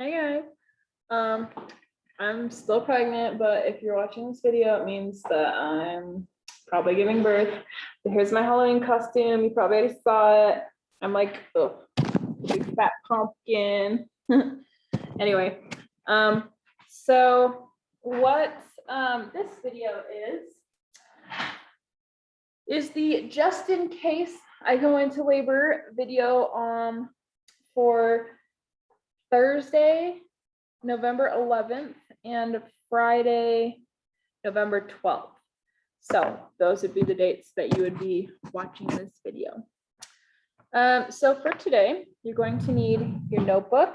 Hey guys, I'm still pregnant, but if you're watching this video, it means that I'm probably giving birth. But here's my Halloween costume. You probably already saw it. I'm like, oh, big fat pumpkin. Anyway, so what this video is the just in case I go into labor video for Thursday, November 11th and Friday, November 12th. So those would be the dates that you would be watching this video. So for today, you're going to need your notebook.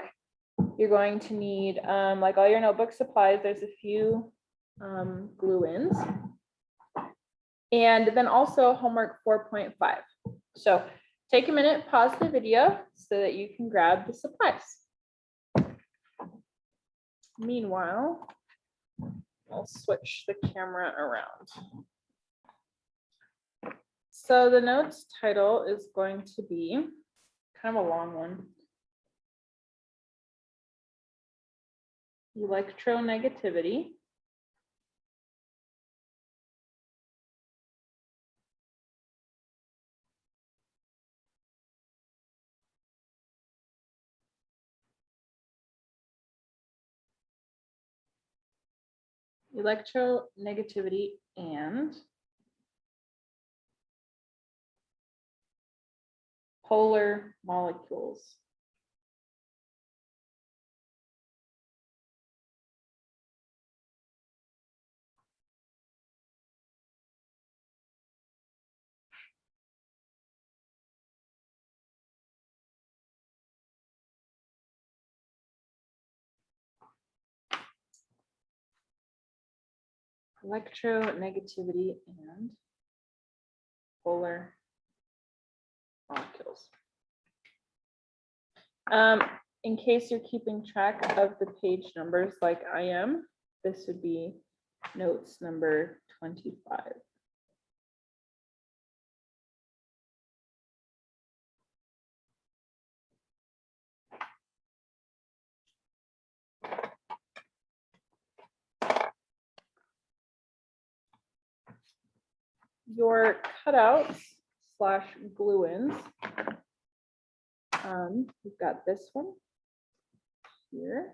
You're going to need like all your notebook supplies. There's a few glue-ins. And then also homework 4.5. So take a minute, pause the video so that you can grab the supplies. Meanwhile, I'll switch the camera around. So the notes title is going to be kind of a long one. Electronegativity. Electronegativity and polar molecules. Electronegativity and polar molecules. In case you're keeping track of the page numbers like I am, this would be notes number 25. Your cutouts / glue-ins. We've got this one here.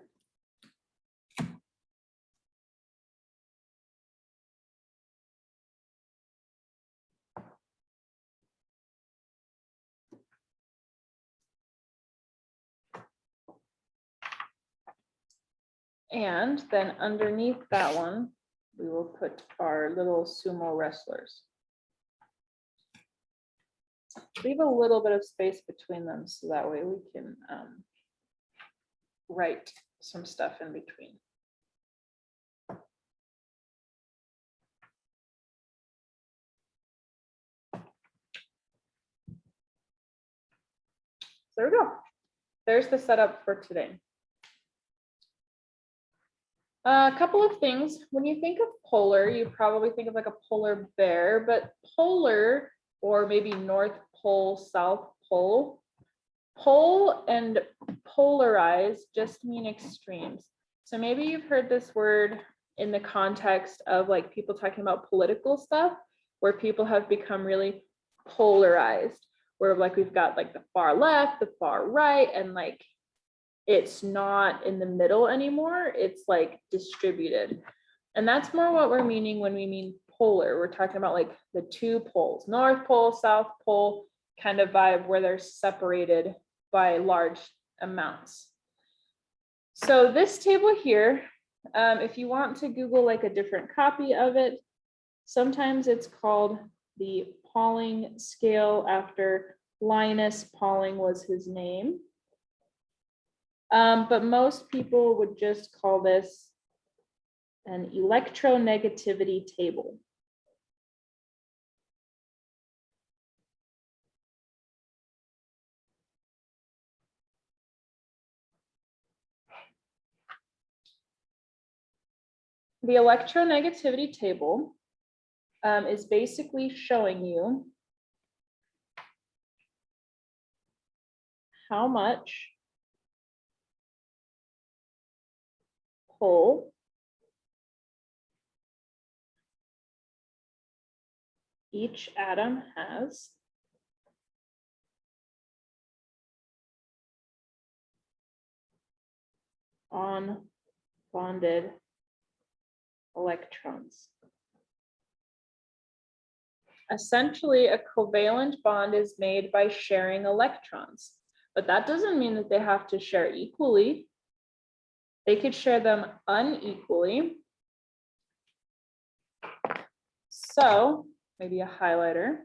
And then underneath that one, we will put our little sumo wrestlers. Leave a little bit of space between them so that way we can write some stuff in between. There we go. There's the setup for today. A couple of things. When you think of polar, you probably think of like a polar bear, but polar, or maybe North Pole, South Pole, pole and polarize just mean extremes. So maybe you've heard this word in the context of like people talking about political stuff, where people have become really polarized, where like we've got like the far left, the far right, and like it's not in the middle anymore, it's like distributed. And that's more what we're meaning when we mean polar. We're talking about like the two poles, North Pole, South Pole kind of vibe, where they're separated by large amounts. So this table here, if you want to Google like a different copy of it, sometimes it's called the Pauling scale after Linus Pauling was his name. But most people would just call this an electronegativity table. The electronegativity table is basically showing you how much pull each atom has on bonded electrons. Essentially, a covalent bond is made by sharing electrons, but that doesn't mean that they have to share equally. They could share them unequally. So maybe a highlighter.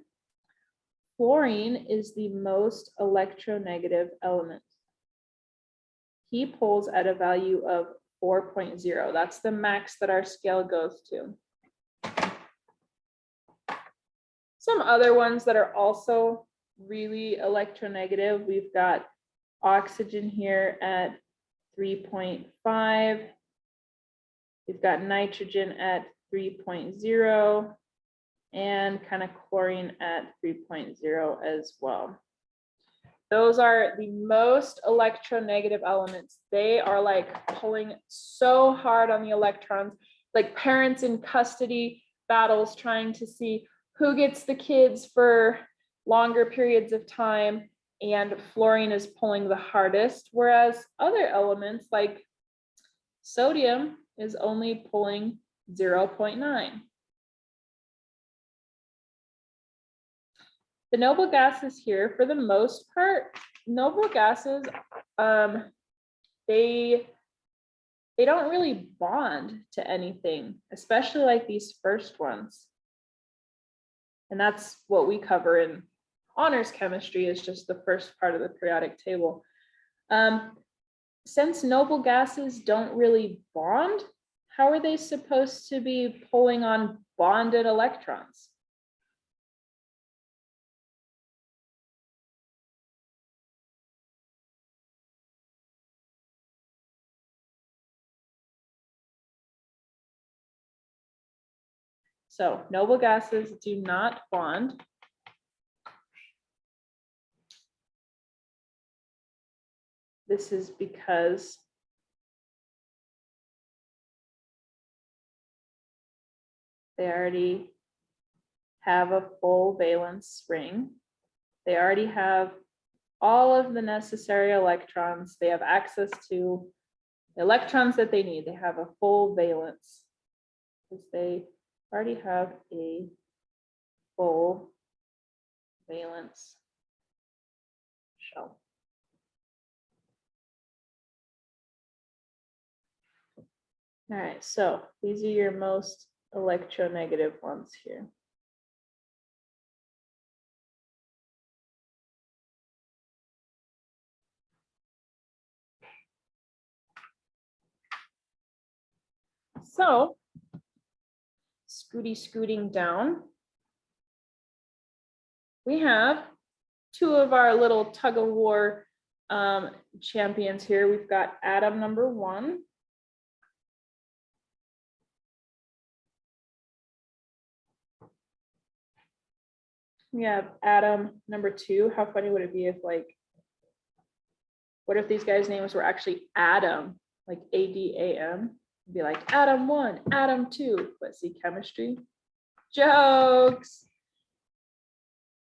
Fluorine is the most electronegative element. He pulls at a value of 4.0. That's the max that our scale goes to. Some other ones that are also really electronegative, we've got oxygen here at 3.5. We've got nitrogen at 3.0 and kind of chlorine at 3.0 as well. Those are the most electronegative elements. They are like pulling so hard on the electrons, like parents in custody battles trying to see who gets the kids for longer periods of time, and fluorine is pulling the hardest, whereas other elements like sodium is only pulling 0.9. The noble gases here, for the most part, noble gases, they don't really bond to anything, especially like these first ones. And that's what we cover in honors chemistry, is just the first part of the periodic table. Since noble gases don't really bond, how are they supposed to be pulling on bonded electrons? So noble gases do not bond. This is because they already have a full valence ring. They already have all of the necessary electrons. They have access to the electrons that they need. They have a full valence because they already have a full valence shell. All right, so these are your most electronegative ones here. So, scooting down, we have two of our little tug of war champions here. We've got atom number 1. We have atom number 2. How funny would it be if, like, what if these guys' names were actually Adam, like A-D-A-M? It'd be like atom 1, atom 2. Let's see, chemistry. Jokes.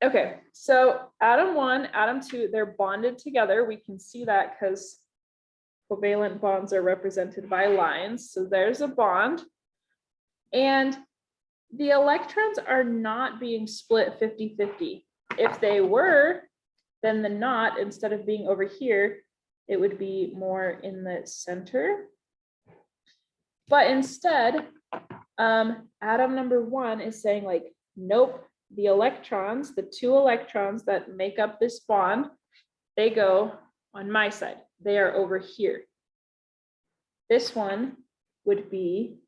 Okay, so atom 1, atom 2, they're bonded together. We can see that because covalent bonds are represented by lines. So there's a bond. And the electrons are not being split 50-50. If they were, then the knot, instead of being over here, it would be more in the center. But instead, atom number 1 is saying, like, nope, the electrons, the 2 electrons that make up this bond, they go on my side. They are over here. This one would be,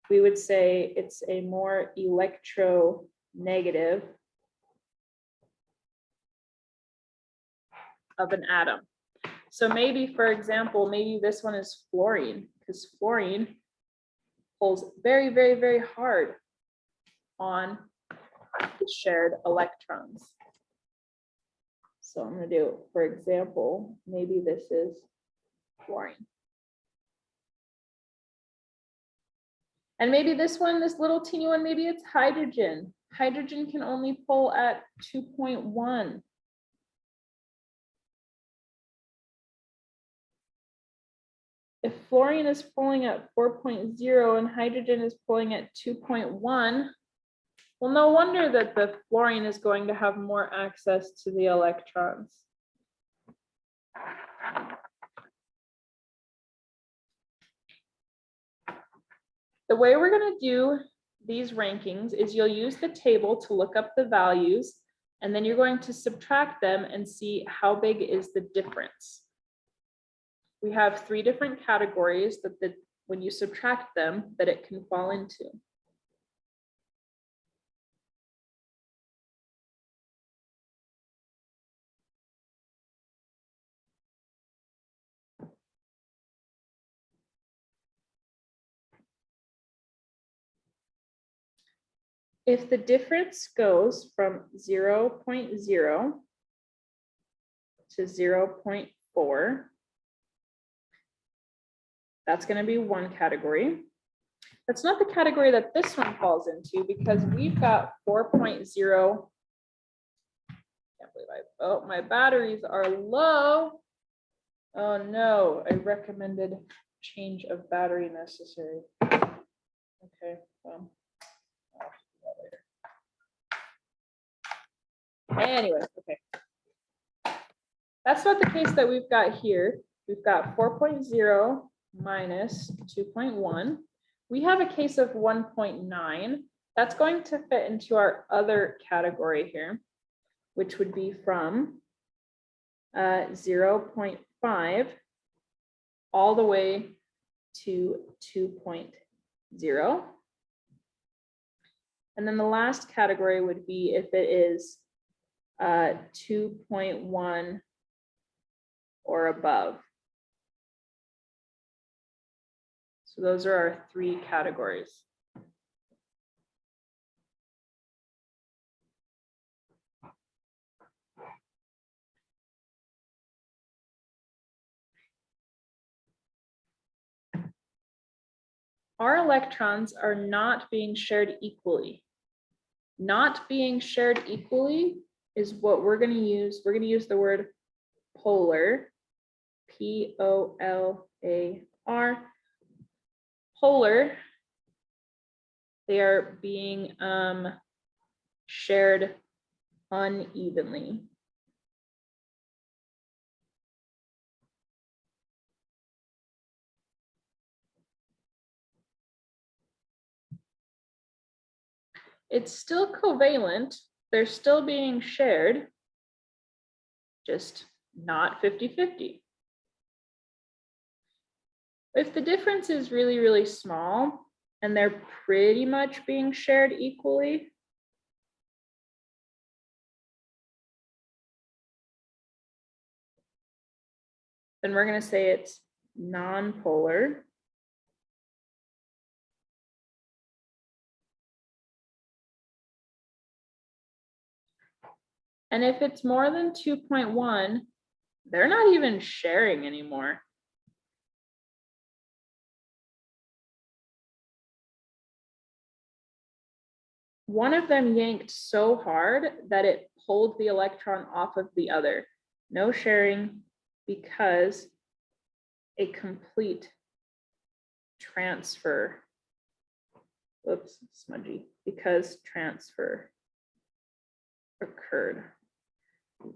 we would say it's a more electronegative of an atom. So maybe, for example, maybe this one is fluorine, because fluorine pulls very, very, very hard on the shared electrons. So I'm going to do, for example, maybe this is fluorine. And maybe this one, this little teeny one, maybe it's hydrogen. Hydrogen can only pull at 2.1. If fluorine is pulling at 4.0 and hydrogen is pulling at 2.1, well, no wonder that the fluorine is going to have more access to the electrons. The way we're going to do these rankings is you'll use the table to look up the values, and then you're going to subtract them and see how big is the difference. We have 3 different categories that when you subtract them, that it can fall into. If the difference goes from 0.0 to 0.4, that's going to be one category. That's not the category that this one falls into because we've got 4.0. Can't believe oh, my batteries are low. Oh no, I recommended change of battery necessary. Okay, well, I'll do that later. Anyway, okay. That's not the case that we've got here. We've got 4.0 minus 2.1. We have a case of 1.9. That's going to fit into our other category here, which would be from 0.5 all the way to 2.0. And then the last category would be if it is 2.1 or above. So those are our 3 categories. Our electrons are not being shared equally. Not being shared equally is what we're going to use. We're going to use the word polar, P-O-L-A-R. Polar, they are being shared unevenly. It's still covalent, they're still being shared, just not 50-50. If the difference is really, really small and they're pretty much being shared equally, then we're going to say it's nonpolar. And if it's more than 2.1, they're not even sharing anymore. One of them yanked so hard that it pulled the electron off of the other. No sharing because a complete transfer. Oops, smudgy. Because transfer occurred.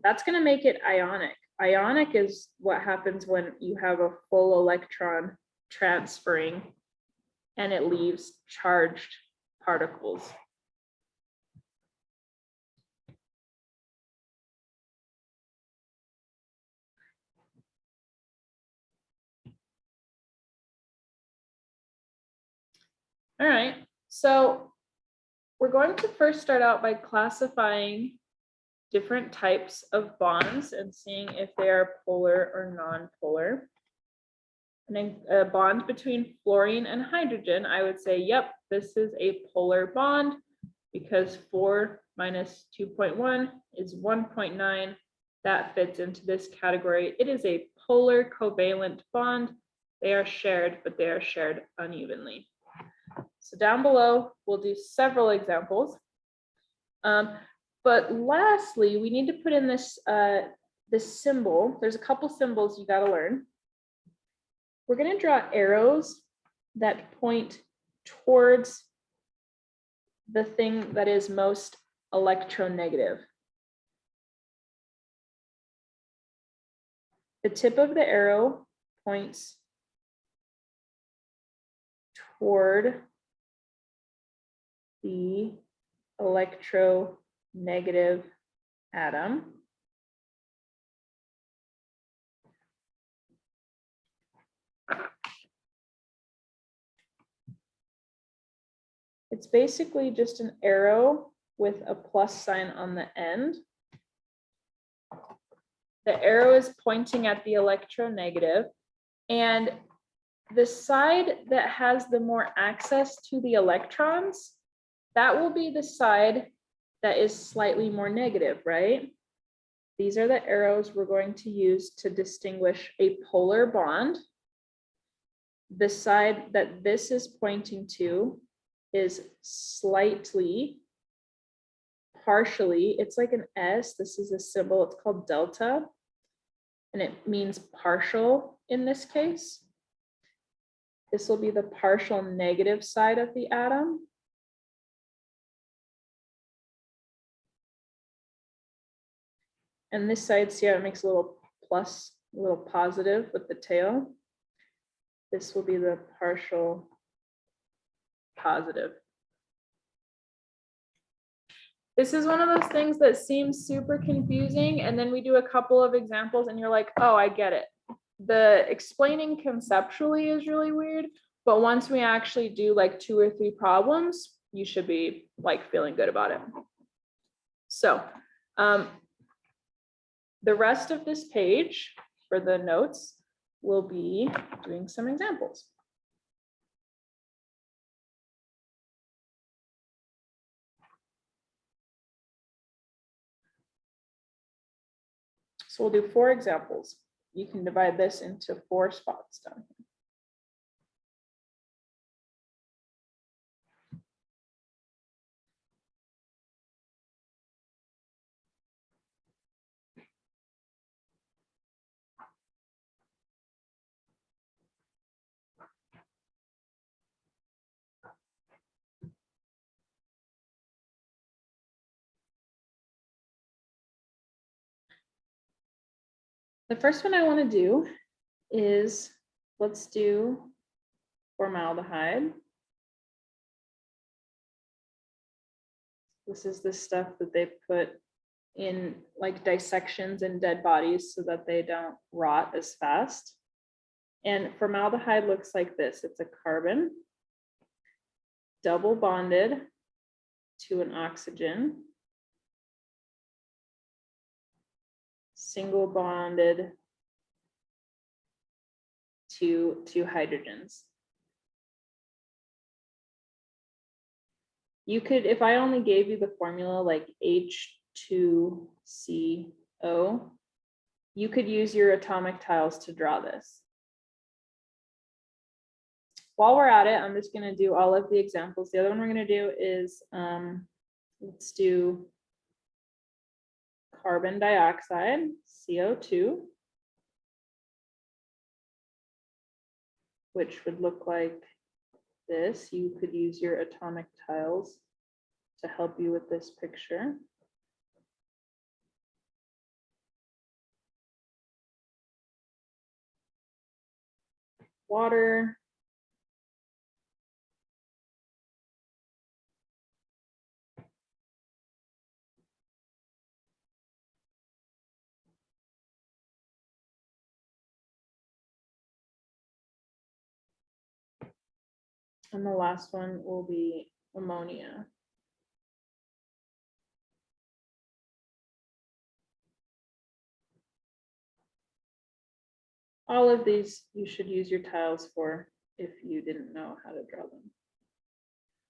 That's going to make it ionic. Ionic is what happens when you have a full electron transferring and it leaves charged particles. All right, so we're going to first start out by classifying different types of bonds and seeing if they are polar or non-polar. And then a bond between fluorine and hydrogen, I would say, yep, this is a polar bond because 4 minus 2.1 is 1.9. that fits into this category. It is a polar covalent bond. They are shared, but they are shared unevenly. So down below, we'll do several examples. But lastly, we need to put in this, this symbol. There's a couple symbols you got to learn. We're going to draw arrows that point towards the thing that is most electronegative. The tip of the arrow points toward the electronegative atom. It's basically just an arrow with a plus sign on the end. The arrow is pointing at the electronegative, and the side that has the more access to the electrons, that will be the side that is slightly more negative, right? These are the arrows we're going to use to distinguish a polar bond. The side that this is pointing to is slightly, partially, it's like an S. This is a symbol, it's called delta, and it means partial in this case. This will be the partial negative side of the atom. And this side, see how it makes a little plus, a little positive with the tail? This will be the partial positive. This is one of those things that seems super confusing, and then we do a couple of examples and you're like, oh, I get it. The explaining conceptually is really weird, but once we actually do like 2 or 3 problems, you should be like feeling good about it. So the rest of this page for the notes will be doing some examples. So we'll do 4 examples. You can divide this into 4 spots down here. The first one I want to do is, let's do formaldehyde. This is the stuff that they put in like dissections in dead bodies so that they don't rot as fast. And formaldehyde looks like this. It's a carbon double bonded to an oxygen, single bonded to 2 hydrogens. You could, if I only gave you the formula like H2CO, you could use your atomic tiles to draw this. While we're at it, I'm just going to do all of the examples. The other one we're going to do is, let's do carbon dioxide, CO2, which would look like this. You could use your atomic tiles to help you with this picture. Water. And the last one will be ammonia. All of these you should use your tiles for if you didn't know how to draw them.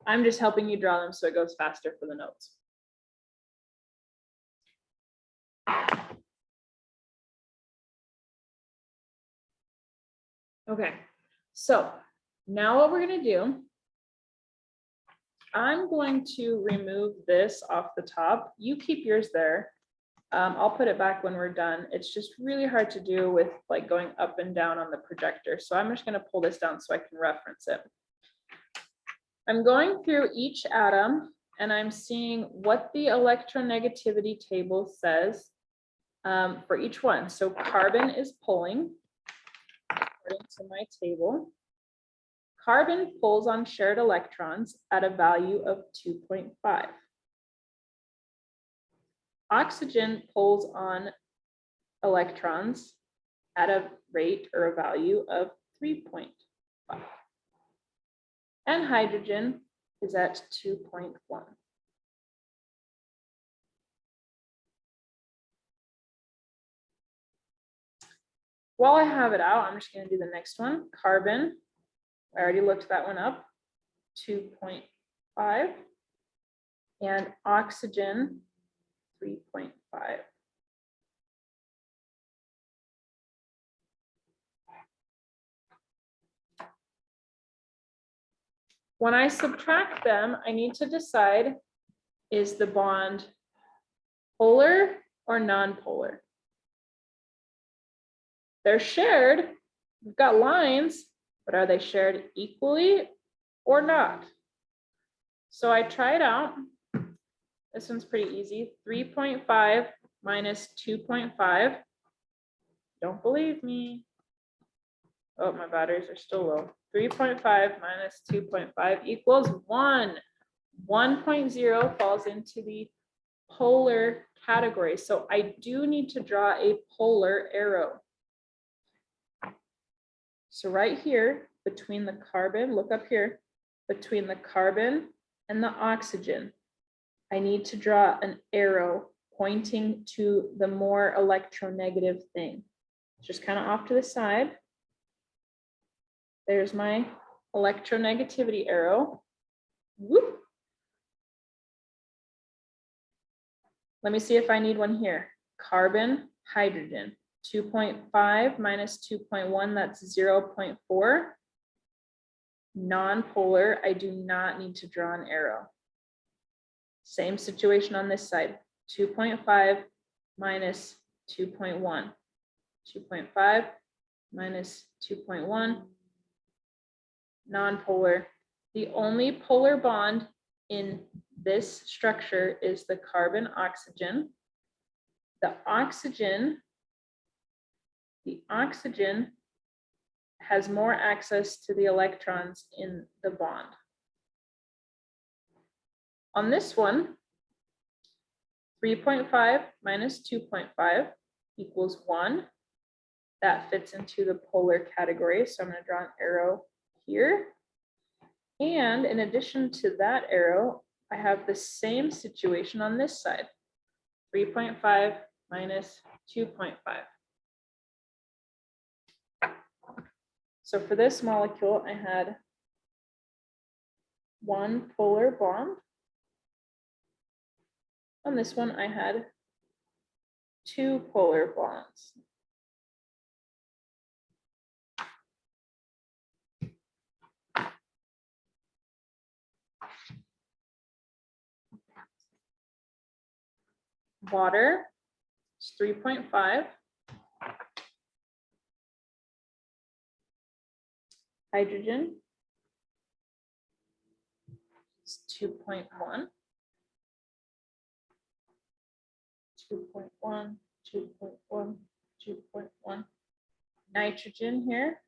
I'm just helping you draw them so it goes faster for the notes. Okay, so now what we're gonna do, I'm going to remove this off the top. You keep yours there. I'll put it back when we're done. It's just really hard to do with like going up and down on the projector. So I'm just gonna pull this down so I can reference it. I'm going through each atom and I'm seeing what the electronegativity table says for each one. So carbon is pulling, according to my table. Carbon pulls on shared electrons at a value of 2.5. Oxygen pulls on electrons at a rate or a value of 3.5. And hydrogen is at 2.1. While I have it out, I'm just going to do the next one. Carbon, I already looked that one up, 2.5. And oxygen, 3.5. When I subtract them, I need to decide, is the bond polar or non-polar? They're shared, we've got lines, but are they shared equally or not? So I try it out. This one's pretty easy. 3.5 minus 2.5. Don't believe me. Oh, my batteries are still low. 3.5 minus 2.5 equals 1. 1.0 falls into the polar category. So I do need to draw a polar arrow. So right here, between the carbon, look up here, between the carbon and the oxygen, I need to draw an arrow pointing to the more electronegative thing. Just kind of off to the side. There's my electronegativity arrow. Whoop. Let me see if I need one here. Carbon, hydrogen. 2.5 minus 2.1, that's 0.4. Non-polar, I do not need to draw an arrow. Same situation on this side. 2.5 minus 2.1. 2.5 minus 2.1. Non-polar. The only polar bond in this structure is the carbon oxygen. The oxygen has more access to the electrons in the bond. On this one, 3.5 minus 2.5 equals 1. That fits into the polar category, so I'm going to draw an arrow here. And in addition to that arrow, I have the same situation on this side. 3.5 minus 2.5. So for this molecule, I had one polar bond. On this one, I had two polar bonds. Water is 3.5. Hydrogen is 2.1. 2.1, 2.1, 2.1. Nitrogen here,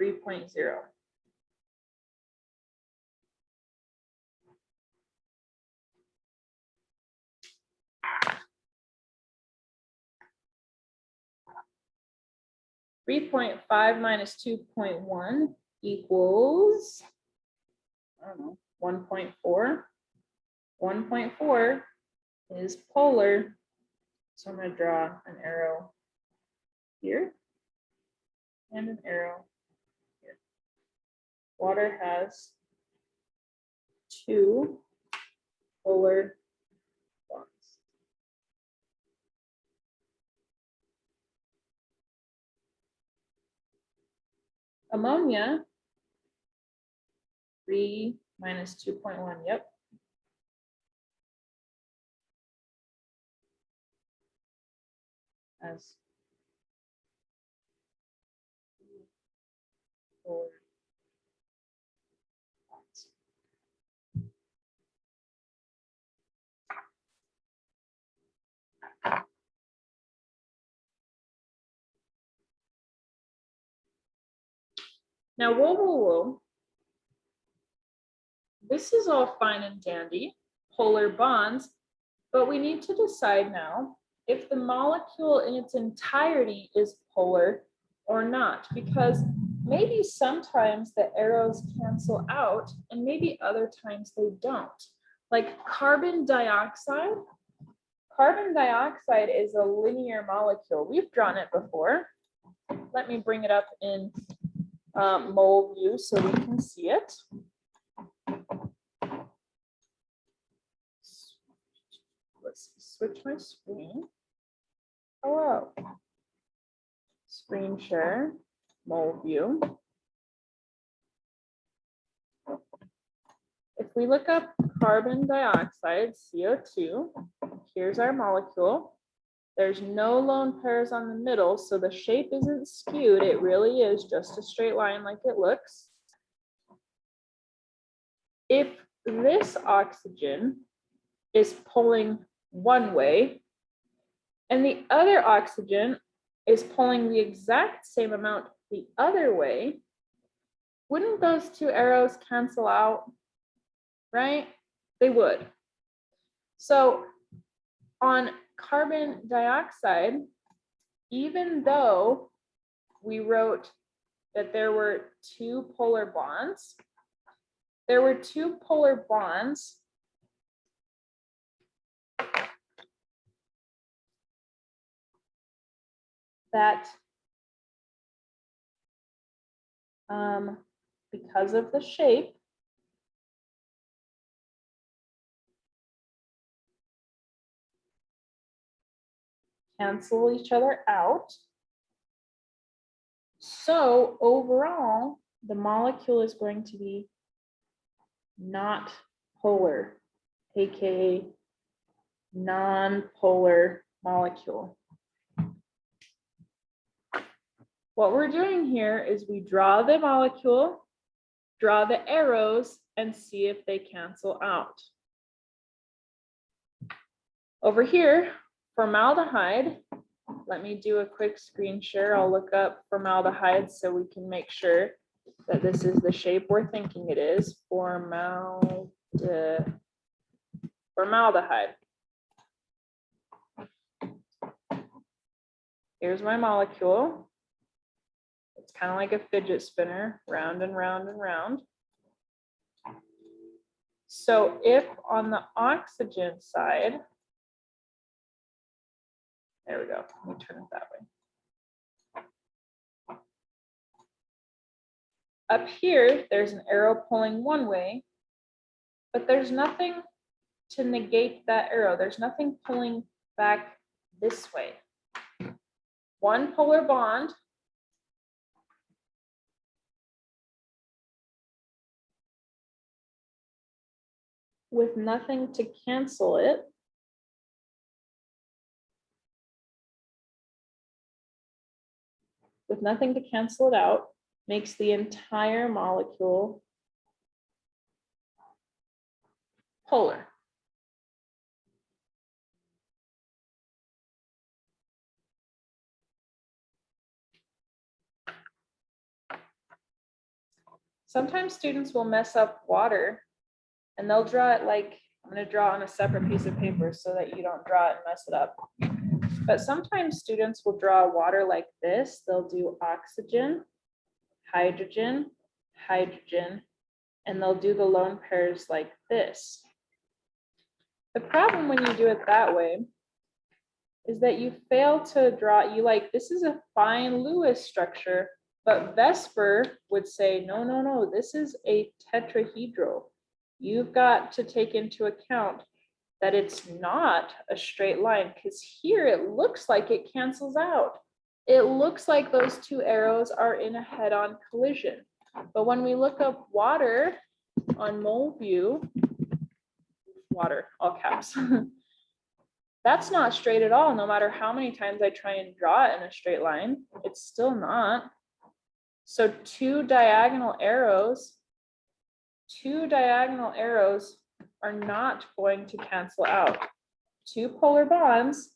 3.0. (3.5 minus 2.1 equals, I don't know, 1.4. 1.4 is polar. So I'm going to draw an arrow here and an arrow here. Water has two polar bonds. ammonia, 3 minus 2.1, yep. As 4 bonds. Now, whoa. This is all fine and dandy, polar bonds, but we need to decide now if the molecule in its entirety is polar or not, because maybe sometimes the arrows cancel out and maybe other times they don't. Like carbon dioxide. Carbon dioxide is a linear molecule. We've drawn it before. Let me bring it up in mole view so we can see it. Let's switch my screen. Hello. Screen share, mole view. If we look up carbon dioxide, CO2, here's our molecule. There's no lone pairs on the middle, so the shape isn't skewed. It really is just a straight line like it looks. If this oxygen is pulling one way and the other oxygen is pulling the exact same amount the other way, wouldn't those two arrows cancel out, right? They would. So on carbon dioxide, even though we wrote that there were 2 polar bonds, there were 2 polar bonds that because of the shape, cancel each other out. So overall, the molecule is going to be not polar, aka non-polar molecule. What we're doing here is we draw the molecule, draw the arrows, and see if they cancel out. Over here, formaldehyde, let me do a quick screen share. I'll look up formaldehyde so we can make sure that this is the shape we're thinking it is. Formaldehyde. Here's my molecule. It's kind of like a fidget spinner, round and round and round. So if on the oxygen side, there we go, let me turn it that way. Up here, there's an arrow pulling one way, but there's nothing to negate that arrow. There's nothing pulling back this way. One polar bond with nothing to cancel it. With nothing to cancel it out, makes the entire molecule polar. Sometimes students will mess up water and they'll draw it like, I'm going to draw on a separate piece of paper so that you don't draw it and mess it up. But sometimes students will draw water like this. They'll do oxygen, hydrogen, hydrogen, and they'll do the lone pairs like this. The problem when you do it that way is that you fail to draw, this is a fine Lewis structure, but Vesper would say, no, this is a tetrahedral. You've got to take into account that it's not a straight line, because here it looks like it cancels out. it looks like those two arrows are in a head-on collision. But when we look up water on mole view, water, all caps, that's not straight at all. No matter how many times I try and draw it in a straight line, it's still not. So two diagonal arrows are not going to cancel out. Two polar bonds,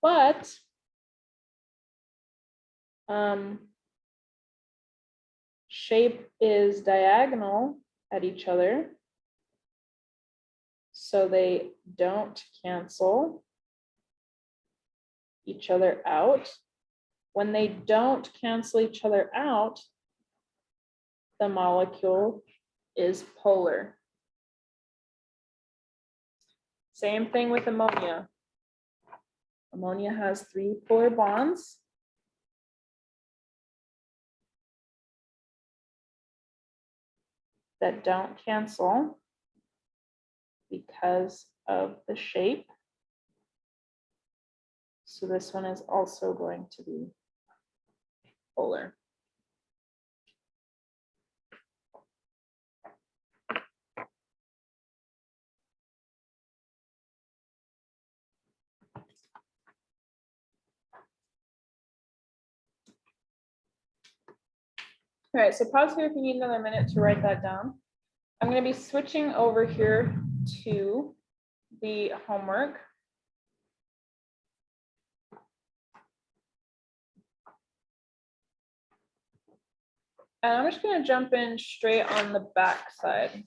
but shape is diagonal at each other, so they don't cancel each other out. When they don't cancel each other out, the molecule is polar. Same thing with ammonia. Ammonia has 3 polar bonds. That don't cancel because of the shape. So this one is also going to be polar. All right, so pause here if you need another minute to write that down. I'm going to be switching over here to the homework. And I'm just going to jump in straight on the back side.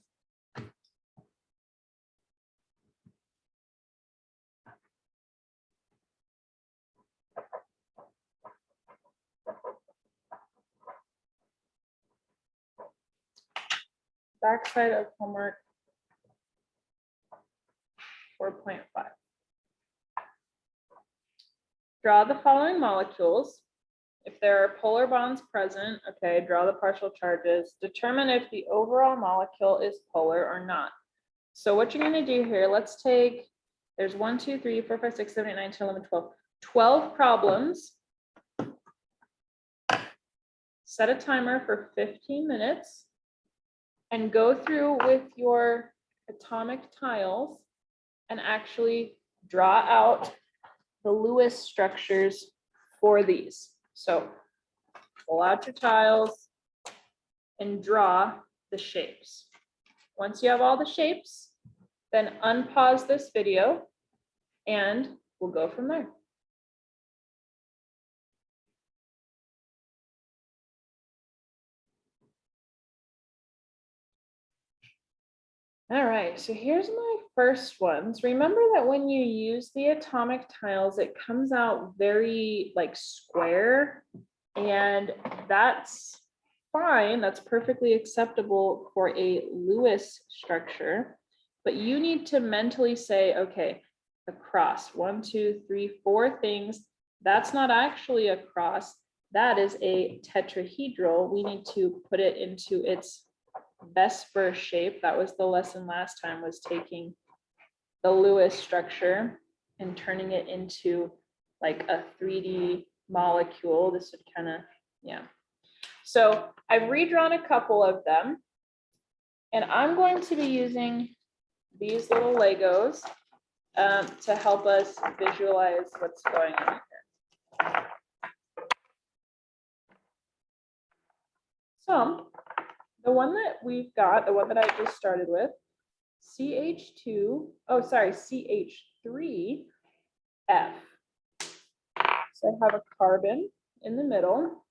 Backside of homework 4.5. Draw the following molecules. If there are polar bonds present, okay, draw the partial charges. Determine if the overall molecule is polar or not. So what you're going to do here, let's take, there's 1, 2, 3, 4, 5, 6, 7, 8, 9, 10, 11, 12. 12 problems. Set a timer for 15 minutes. And go through with your atomic tiles and actually draw out the Lewis structures for these. So pull out your tiles and draw the shapes. Once you have all the shapes, then unpause this video and we'll go from there. All right, so here's my first ones. Remember that when you use the atomic tiles, it comes out very like square, and that's fine. That's perfectly acceptable for a Lewis structure, but you need to mentally say, okay, across 1, 2, 3, 4 things. That's not actually a cross. That is a tetrahedral. We need to put it into its Vesper shape. That was the lesson last time, was taking the Lewis structure and turning it into like a 3D molecule. This would kind of, yeah. So I've redrawn a couple of them, and I'm going to be using these little Legos to help us visualize what's going on here. So the one that we've got, the one that I just started with, CH2, oh, sorry, CH3F. So I have a carbon in the middle,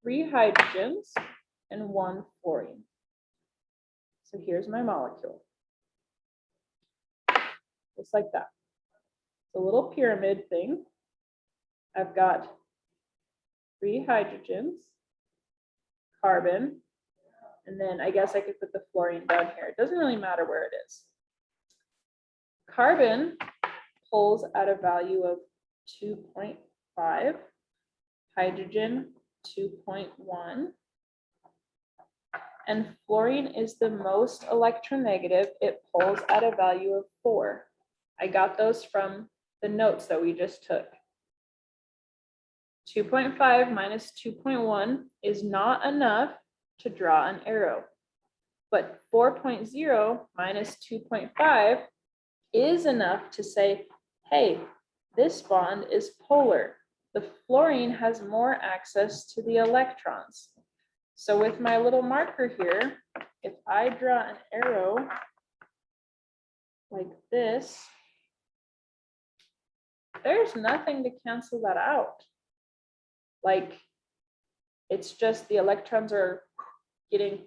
3 hydrogens, and 1 fluorine. So here's my molecule. Just like that. It's a little pyramid thing. I've got 3 hydrogens, carbon, and then I guess I could put the fluorine down here. It doesn't really matter where it is. Carbon pulls at a value of 2.5, hydrogen 2.1, and fluorine is the most electronegative. It pulls at a value of 4. I got those from the notes that we just took. 2.5 minus 2.1 is not enough to draw an arrow, but 4.0 minus 2.5 is enough to say, hey, this bond is polar. The fluorine has more access to the electrons. So with my little marker here, if I draw an arrow like this, there's nothing to cancel that out. Like, it's just the electrons are getting,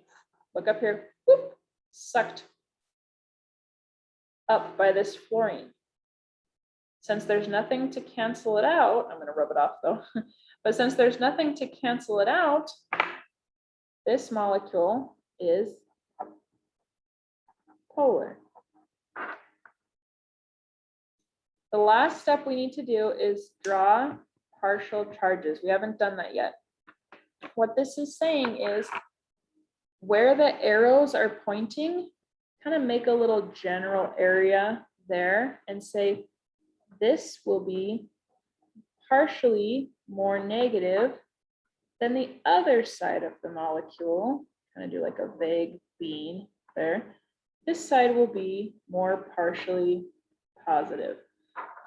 look up here, whoop, sucked up by this fluorine. Since there's nothing to cancel it out, I'm going to rub it off though, but since there's nothing to cancel it out, this molecule is polar. The last step we need to do is draw partial charges. We haven't done that yet. What this is saying is where the arrows are pointing, kind of make a little general area there and say, this will be partially more negative than the other side of the molecule. Kind of do like a vague bean there. This side will be more partially positive.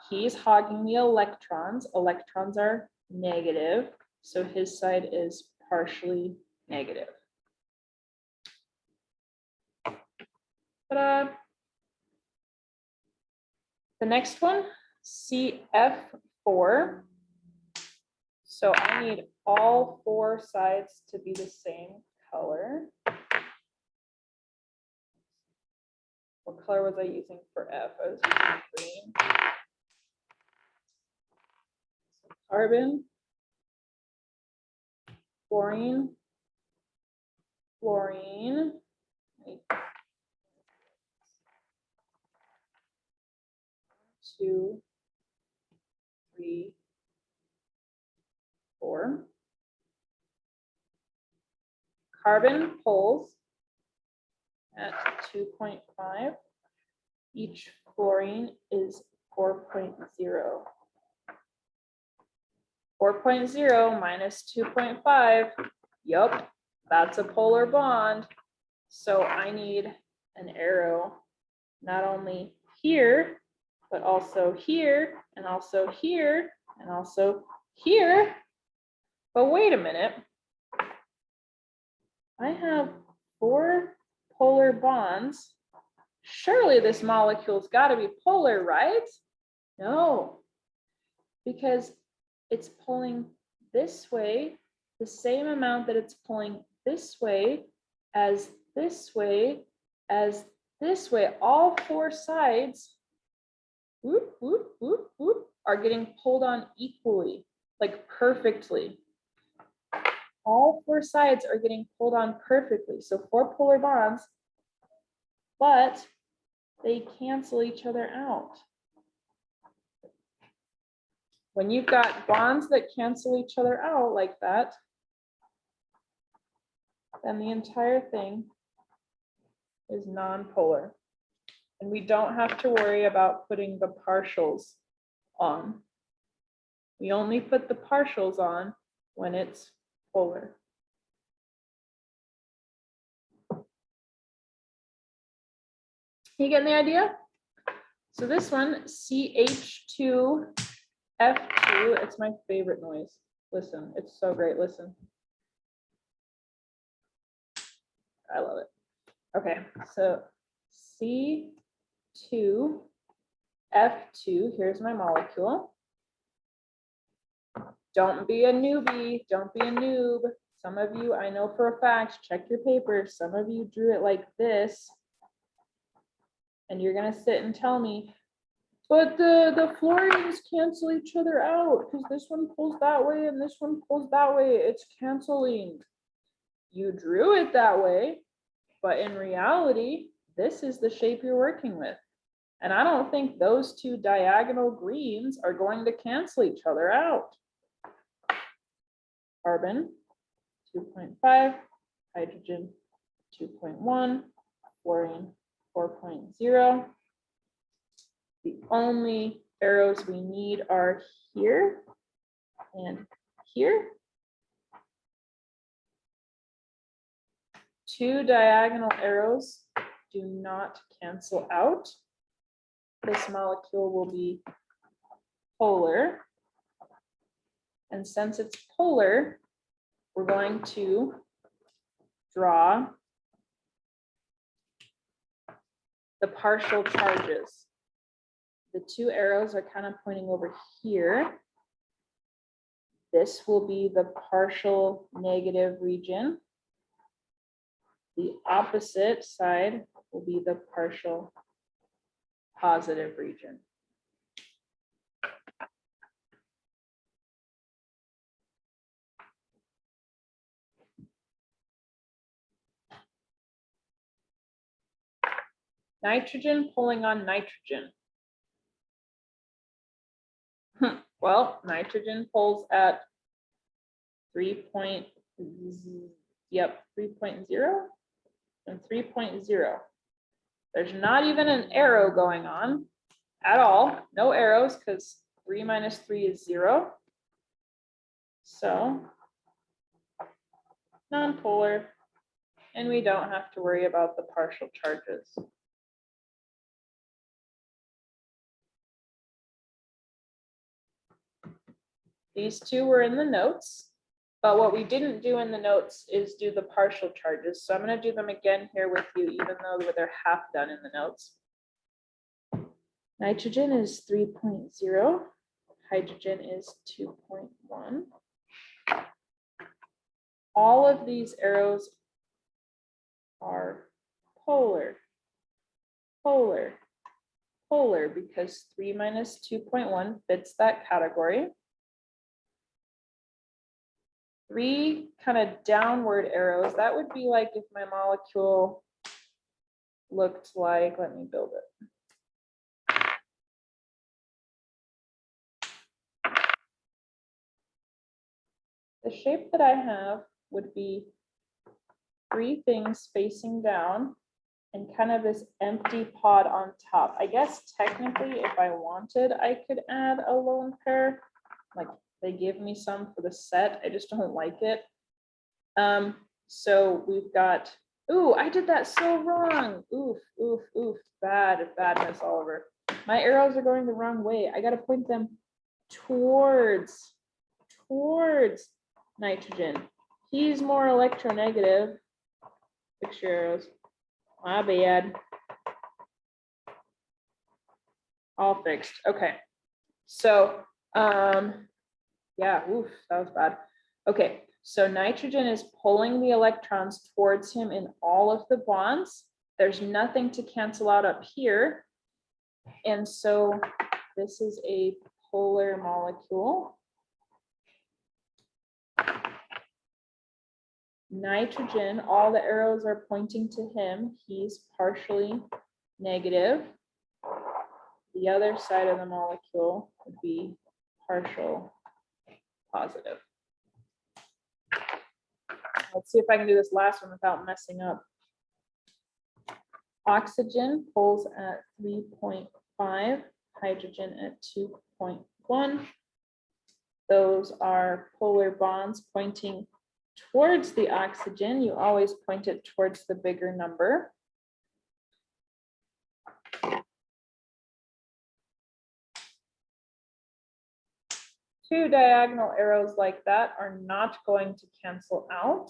He's hogging the electrons. Electrons are negative, so his side is partially negative. Ta-da! The next one, CF4. So I need all four sides to be the same color. What color was I using for F? I was using green. Carbon, fluorine, fluorine. 2, 3, 4. Carbon poles at 2.5. Each fluorine is 4.0. 4.0 minus 2.5. Yup, that's a polar bond. So I need an arrow not only here, but also here, and also here, and also here. But wait a minute. I have 4 polar bonds. Surely this molecule's got to be polar, right? No, because it's pulling this way the same amount that it's pulling this way as this way as this way. All 4 sides whoop, whoop, whoop, whoop, are getting pulled on equally, like perfectly. All 4 sides are getting pulled on perfectly. So 4 polar bonds, but they cancel each other out. When you've got bonds that cancel each other out like that, then the entire thing is nonpolar. And we don't have to worry about putting the partials on. We only put the partials on when it's polar. You getting the idea? So this one, CH2F2, it's my favorite noise. Listen, it's so great, listen. I love it. Okay, so C2F2, here's my molecule. Don't be a newbie, don't be a noob. Some of you, I know for a fact, check your papers. Some of you drew it like this. And you're gonna sit and tell me, but the fluorines cancel each other out because this one pulls that way and this one pulls that way. It's canceling. You drew it that way, but in reality, this is the shape you're working with. And I don't think those 2 diagonal greens are going to cancel each other out. Carbon, 2.5, hydrogen, 2.1, fluorine, 4.0. The only arrows we need are here and here. Two diagonal arrows do not cancel out. This molecule will be polar. And since it's polar, we're going to draw the partial charges. The two arrows are kind of pointing over here. This will be the partial negative region. The opposite side will be the partial positive region. Nitrogen pulling on nitrogen. Well, nitrogen pulls at 3.0 and 3.0. There's not even an arrow going on at all. No arrows because 3 minus 3 is 0. So nonpolar, and we don't have to worry about the partial charges. These two were in the notes, but what we didn't do in the notes is do the partial charges. So I'm going to do them again here with you, even though they're half done in the notes. Nitrogen is 3.0, hydrogen is 2.1. All of these arrows are polar, polar, polar, because 3 minus 2.1 fits that category. 3 kind of downward arrows, that would be like if my molecule looked like, let me build it. The shape that I have would be 3 things facing down and kind of this empty pod on top. I guess technically if I wanted, I could add a lone pair, like they give me some for the set. I just don't like it. So we've got, ooh, I did that so wrong. Oof, oof, oof, badness all over. My arrows are going the wrong way. I got to point them towards nitrogen. He's more electronegative. Fix your arrows. My bad. All fixed. Okay. So, yeah, oof, that was bad. Okay, so nitrogen is pulling the electrons towards him in all of the bonds. There's nothing to cancel out up here. And so this is a polar molecule. Nitrogen, all the arrows are pointing to him. He's partially negative. The other side of the molecule would be partial positive. Let's see if I can do this last one without messing up. Oxygen pulls at 3.5, hydrogen at 2.1. Those are polar bonds pointing towards the oxygen. You always point it towards the bigger number. Two diagonal arrows like that are not going to cancel out.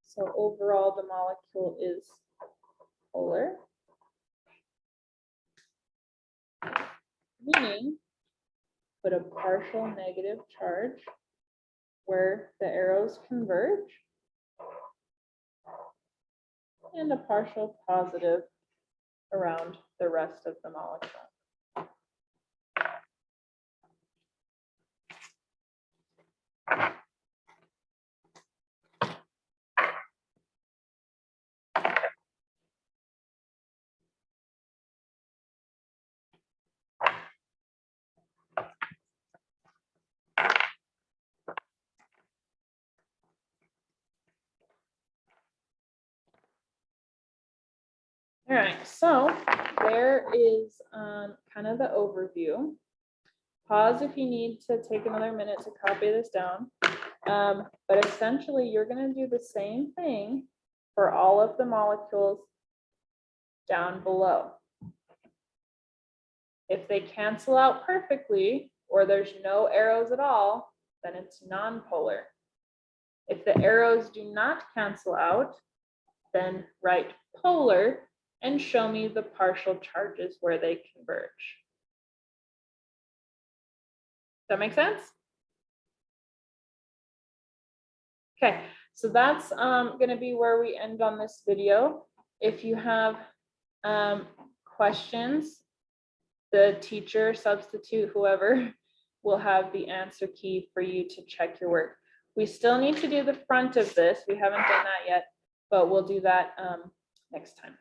So overall, the molecule is polar, meaning put a partial negative charge where the arrows converge and a partial positive around the rest of the molecule. All right, so there is kind of the overview. Pause if you need to take another minute to copy this down. But essentially, you're going to do the same thing for all of the molecules down below. If they cancel out perfectly, or there's no arrows at all, then it's nonpolar. If the arrows do not cancel out, then write polar and show me the partial charges where they converge. Does that make sense? Okay, so that's going to be where we end on this video. If you have questions, the teacher, substitute, whoever, will have the answer key for you to check your work. We still need to do the front of this. We haven't done that yet, but we'll do that next time.